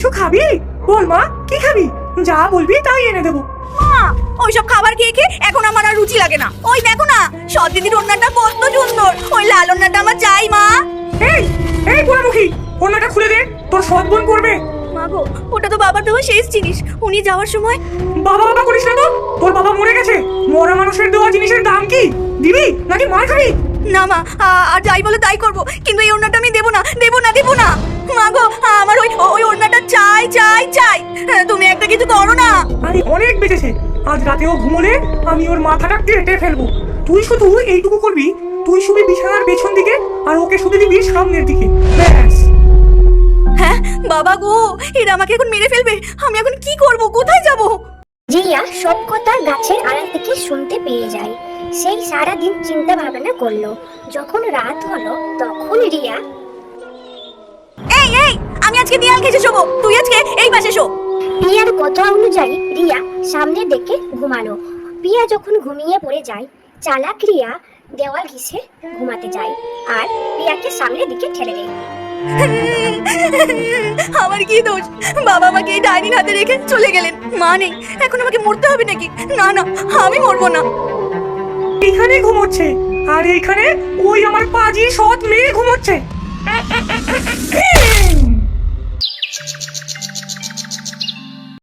কিছু খাবি? বল মা, কি খাবি? যা বলবি তাই এনে দেবো। মা, ওইসব খাবার খেয়ে খেয়ে এখন আমার আর রুচি লাগে না। ওই দেখো না, সৎ দিদির ওড়নাটা কত সুন্দর, ওই লাল ওড়নাটা আমার চাই মা। এই এই পোড়ামুখী, ওড়নাটা খুলে দে, তোর সৎ বোন করবে। মা গো, ওটা তো বাবার দেওয়া শেষ জিনিস। উনি যাওয়ার সময় বাবা বাবা করিস না তো, তোর বাবা মরে গেছে। মরা মানুষের দেওয়া জিনিসের দাম কি? দিবি নাকি মার খাবি? না মা, আর যাই বলে তাই করবো, কিন্তু এই ওড়নাটা আমি দেবো না, দেবো না, দেবো না। মা গো, আমার ওই ওড়নাটা চাই চাই চাই। তুমি একটা কিছু করো না। আমি অনেক বেঁচেছে, আজ রাতেও ঘুমোলে আমি ওর মাথাটা কেটে ফেলবো। তুই শুধু এইটুকু করবি, তুই শুবি বিছানার পেছন দিকে আর ওকে শুতে দিবি সামনের দিকে, ব্যাস। হ্যাঁ বাবা গো, এরা আমাকে এখন মেরে ফেলবে। আমি এখন কি করব, কোথায় যাব? রিয়া সব কথা গাছের আড়াল থেকে শুনতে পেয়ে যায়। সেই সারাদিন চিন্তা ভাবনা করলো। যখন রাত হলো তখন রিয়া এই এই, আমি আজকে দেয়াল ঘেঁষে শোবো, তুই আজকে এই পাশে শো। পিয়ার কথা অনুযায়ী রিয়া সামনে দেখে ঘুমালো। পিয়া যখন ঘুমিয়ে পড়ে যায়, চালাক রিয়া দেওয়াল ঘিসে ঘুমাতে যায় আর পিয়াকে সামনের দিকে ঠেলে দেয়। আমার কি দোষ? বাবা আমাকে এই ডাইনির হাতে রেখে চলে গেলেন। মা নেই, এখন আমাকে মরতে হবে নাকি? না না, আমি মরবো না। এইখানে ঘুমোচ্ছে আর এইখানে ওই আমার পাজি সৎ মেয়ে ঘুমোচ্ছে।